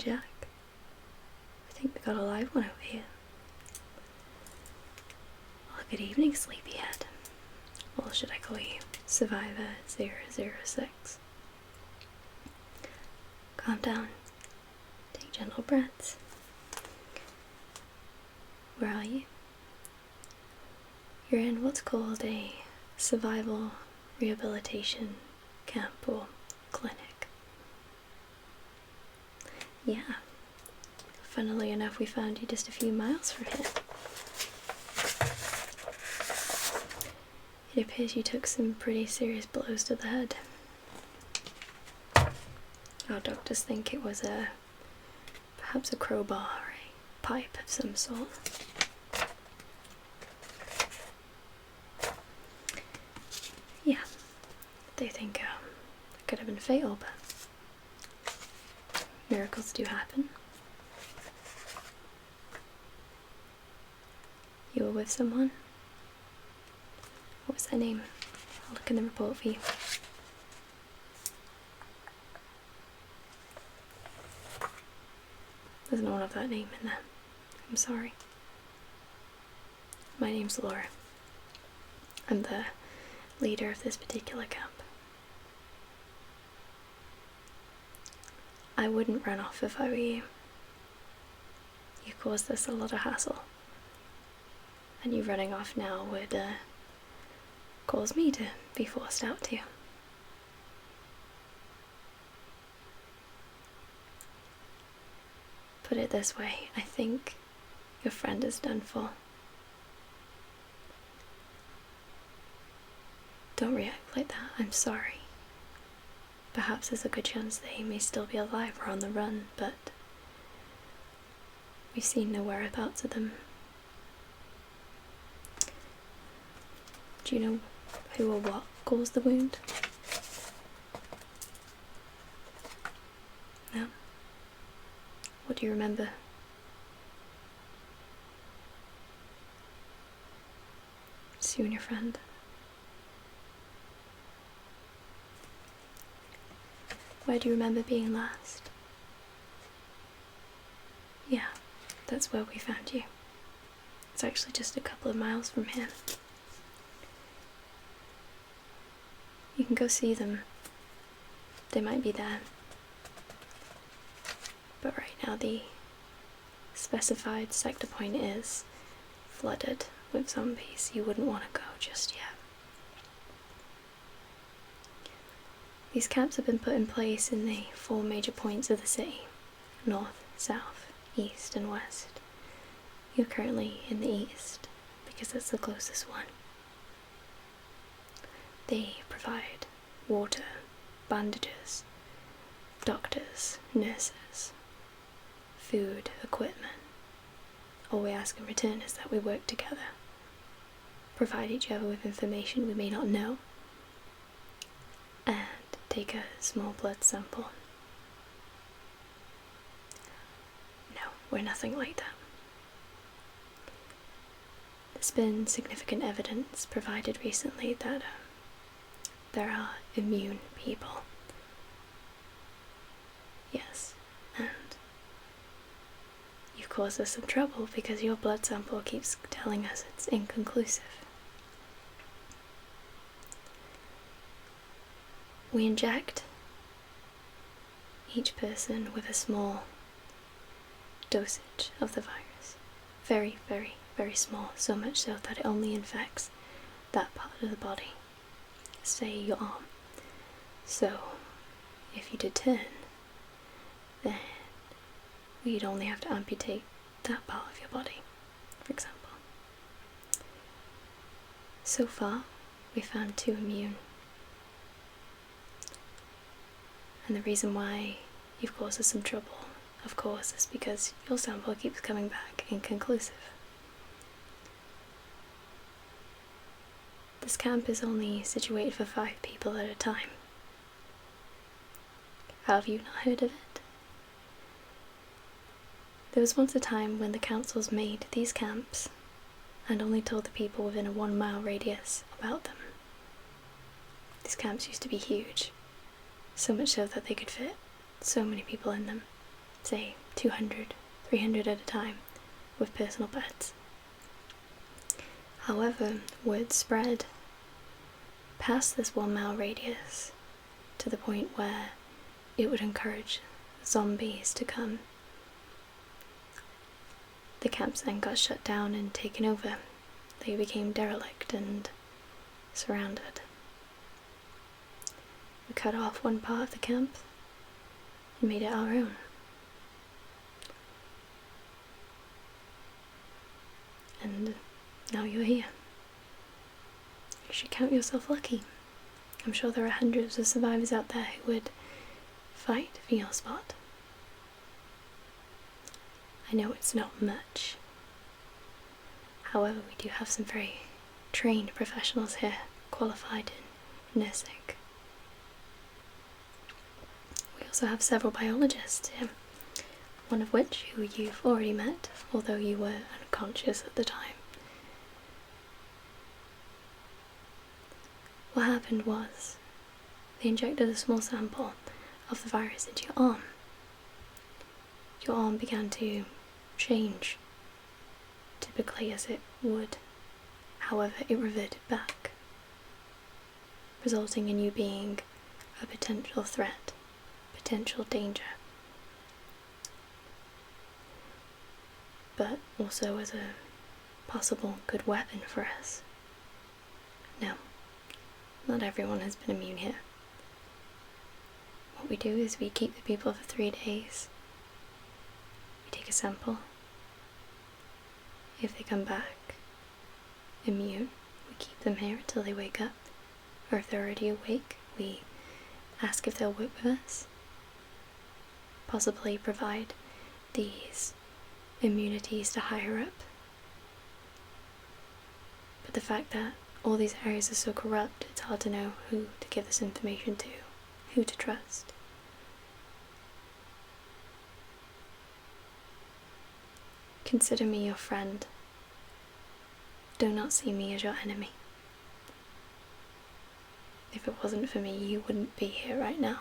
Jack. I think we got a live one over here. Well, good evening, sleepyhead. Or should I call you Survivor 006? Calm down. Take gentle breaths. Where are you? You're in what's called a survival rehabilitation camp or clinic. Yeah. Funnily enough, we found you just a few miles from here. It appears you took some pretty serious blows to the head. Our doctors think it was perhaps a crowbar or a pipe of some sort. Yeah, they think it could have been fatal, but miracles do happen. You were with someone? What was their name? I'll look in the report for you. There's no one of that name in there. I'm sorry. My name's Laura. I'm the leader of this particular camp. I wouldn't run off if I were you. You caused us a lot of hassle. And you running off now would cause me to be forced out too. Put it this way, I think your friend is done for. Don't react like that, I'm sorry. Perhaps there's a good chance they may still be alive or on the run, but we've seen no whereabouts of them. Do you know who or what caused the wound? No? What do you remember? It's you and your friend. Where do you remember being last? Yeah, that's where we found you. It's actually just a couple of miles from here. You can go see them. They might be there. But right now the specified sector point is flooded with zombies. You wouldn't want to go just yet. These camps have been put in place in the 4 major points of the city: north, south, east and west. You're currently in the east because it's the closest one. They provide water, bandages, doctors, nurses, food, equipment. All we ask in return is that we work together, provide each other with information we may not know, and take a small blood sample. No, we're nothing like that. There's been significant evidence provided recently that there are immune people. Yes, and you've caused us some trouble because your blood sample keeps telling us it's inconclusive. We inject each person with a small dosage of the virus. Very, very, very small, so much so that it only infects that part of the body. Say your arm. So, if you did turn, then we'd only have to amputate that part of your body, for example. So far, we found 2 immune. And the reason why you've caused us some trouble, of course, is because your sample keeps coming back inconclusive. This camp is only situated for 5 people at a time. Have you not heard of it? There was once a time when the councils made these camps and only told the people within a 1-mile radius about them. These camps used to be huge, so much so that they could fit so many people in them. say 200, 300 at a time with personal pets. However, word spread past this 1 mile radius to the point where it would encourage zombies to come. The camps then got shut down and taken over. They became derelict and surrounded. We cut off one part of the camp and made it our own. And now you're here. You should count yourself lucky. I'm sure there are hundreds of survivors out there who would fight for your spot. I know it's not much. However, we do have some very trained professionals here, qualified in nursing. We also have several biologists here, one of which who you've already met, although you were unconscious at the time. What happened was, they injected a small sample of the virus into your arm. Your arm began to change, typically as it would. However, it reverted back, resulting in you being a potential threat, potential danger, but also as a possible good weapon for us. No, not everyone has been immune here. What we do is we keep the people for 3 days. We take a sample. If they come back immune, we keep them here until they wake up. Or if they're already awake, we ask if they'll work with us. Possibly provide these immunities to higher up. But the fact that all these areas are so corrupt, it's hard to know who to give this information to, who to trust. Consider me your friend. Do not see me as your enemy. If it wasn't for me, you wouldn't be here right now.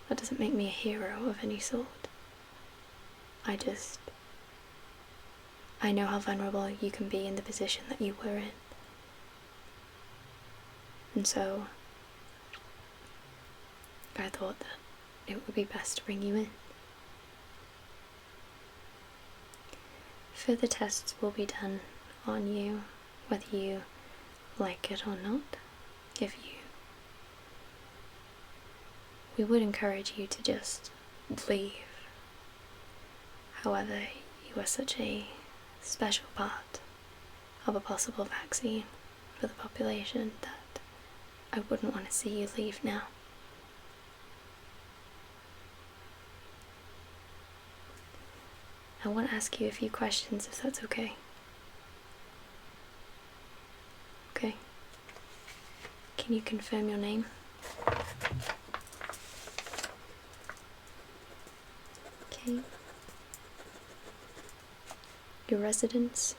That doesn't make me a hero of any sort. I know how vulnerable you can be in the position that you were in. And so, I thought that it would be best to bring you in. Further tests will be done on you, whether you like it or not. We would encourage you to just leave. However, you are such a special part of a possible vaccine for the population that I wouldn't want to see you leave now. I want to ask you a few questions if that's okay. Okay. Can you confirm your name? Okay. Your residence?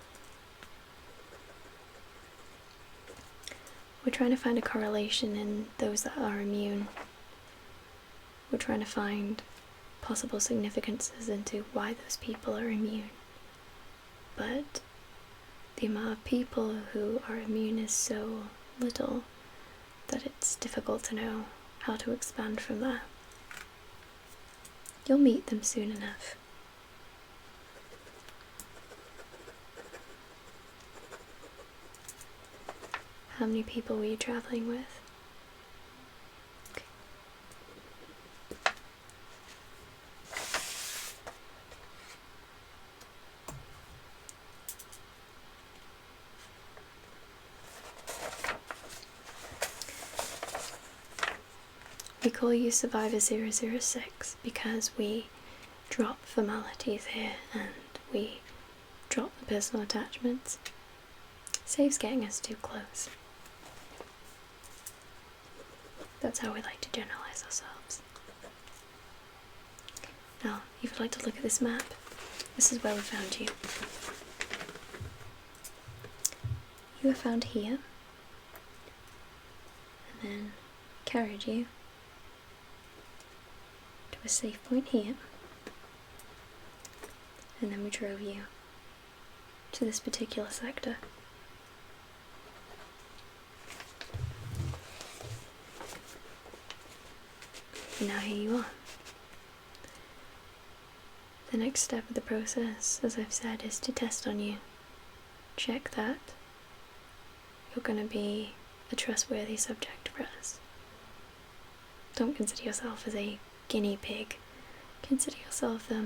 We're trying to find a correlation in those that are immune. We're trying to find possible significances into why those people are immune. But the amount of people who are immune is so little that it's difficult to know how to expand from that. You'll meet them soon enough. How many people were you traveling with? Okay. We call you Survivor 006 because we drop formalities here and we drop the personal attachments. Saves getting us too close. That's how we like to generalize ourselves. Now, if you'd like to look at this map, this is where we found you. You were found here, and then carried you a safe point here, and then we drove you to this particular sector. And now here you are. The next step of the process, as I've said, is to test on you. Check that you're going to be a trustworthy subject for us. Don't consider yourself as a guinea pig. Consider yourself a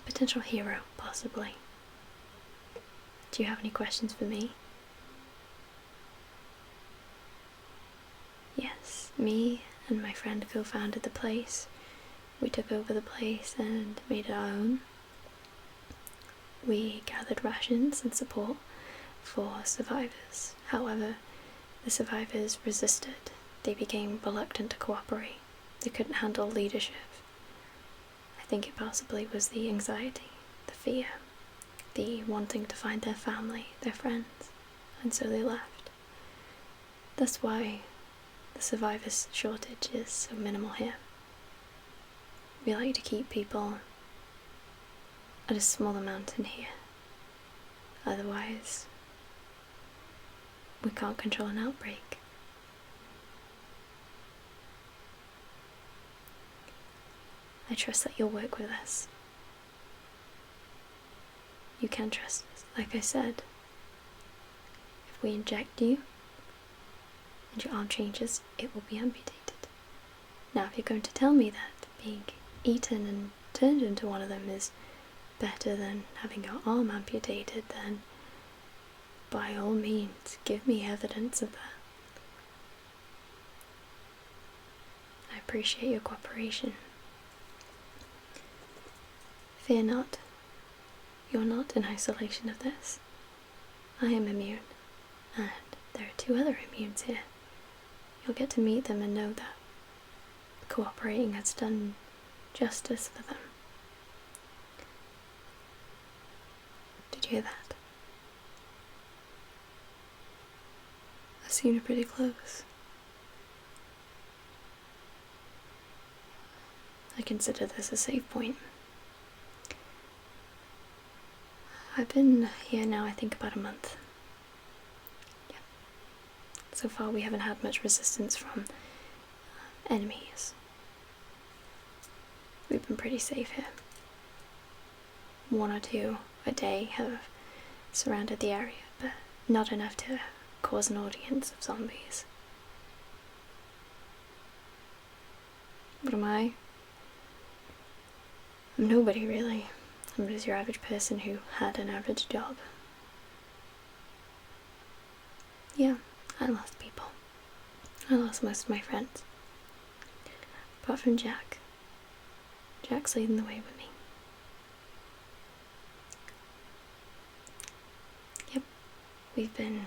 potential hero, possibly. Do you have any questions for me? Yes, me and my friend co-founded the place. We took over the place and made it our own. We gathered rations and support for survivors. However, the survivors resisted. They became reluctant to cooperate. They couldn't handle leadership. I think it possibly was the anxiety, the fear, the wanting to find their family, their friends, and so they left. That's why the survivors' shortage is so minimal here. We like to keep people at a small amount in here. Otherwise, we can't control an outbreak. I trust that you'll work with us. You can trust us. Like I said, if we inject you and your arm changes, it will be amputated. Now, if you're going to tell me that being eaten and turned into one of them is better than having your arm amputated, then by all means, give me evidence of that. I appreciate your cooperation. Fear not. You're not in isolation of this. I am immune, and there are 2 other immunes here. You'll get to meet them and know that cooperating has done justice for them. Did you hear that? I seem to be pretty close. I consider this a safe point. I've been here now, I think, about a month. Yeah. So far we haven't had much resistance from enemies. We've been pretty safe here. 1 or 2 a day have surrounded the area, but not enough to cause an audience of zombies. What am I? I'm nobody, really. I'm just your average person who had an average job. Yeah, I lost people. I lost most of my friends. Apart from Jack. Jack's leading the way with me. Yep, we've been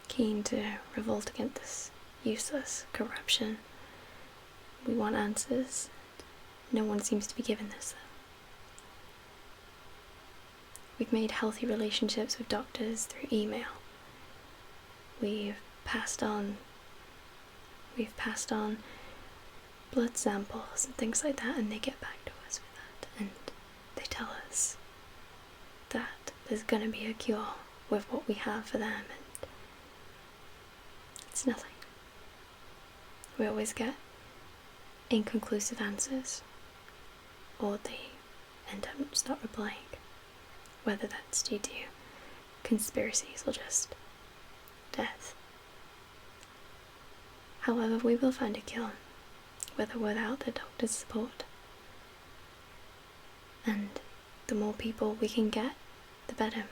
keen to revolt against this useless corruption. We want answers. No one seems to be given this. We've made healthy relationships with doctors through email. We've passed on blood samples and things like that, and they get back to us with that, and they tell us that there's gonna be a cure with what we have for them, and it's nothing. We always get inconclusive answers, or they end up stop replying. Whether that's due to conspiracies or just death. However, we will find a cure, whether without the doctor's support. And the more people we can get, the better.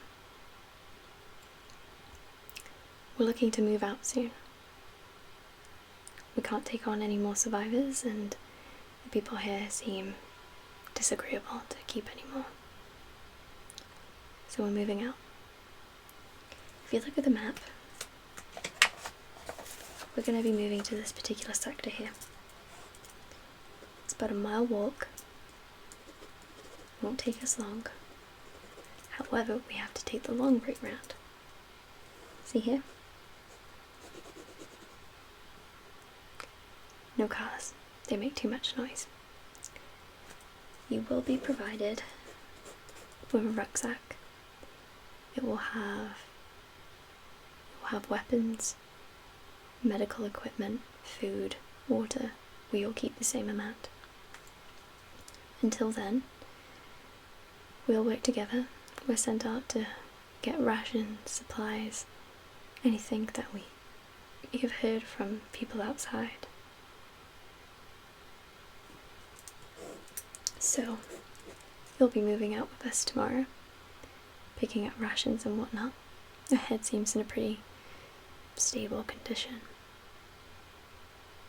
We're looking to move out soon. We can't take on any more survivors, and the people here seem disagreeable to keep any more. So we're moving out. If you look at the map, we're going to be moving to this particular sector here. It's about a mile walk. Won't take us long. However, we have to take the long break route. See here? No cars. They make too much noise. you will be provided with a rucksack. It will have weapons, medical equipment, food, water. We all keep the same amount. Until then, we'll work together. We're sent out to get rations, supplies, anything that you've heard from people outside. So, you'll be moving out with us tomorrow, picking up rations and whatnot. Your head seems in a pretty stable condition.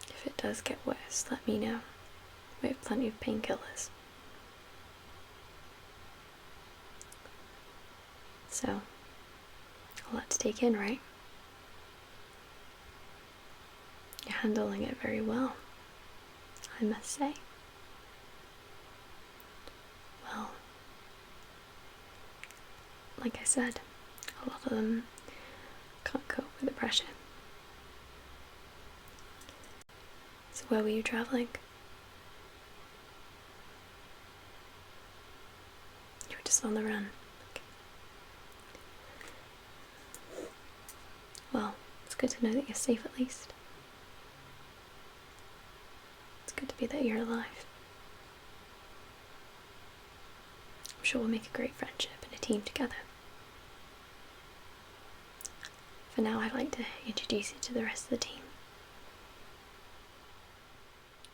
If it does get worse, let me know. We have plenty of painkillers. So, a lot to take in, right? You're handling it very well, I must say. Well, like I said, a lot of them can't cope with the pressure. So where were you traveling? You were just on the run. Okay. Well, it's good to know that you're safe at least. It's good to be that you're alive. I'm sure we'll make a great friendship and a team together. For now, I'd like to introduce you to the rest of the team.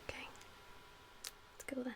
Okay, let's go then.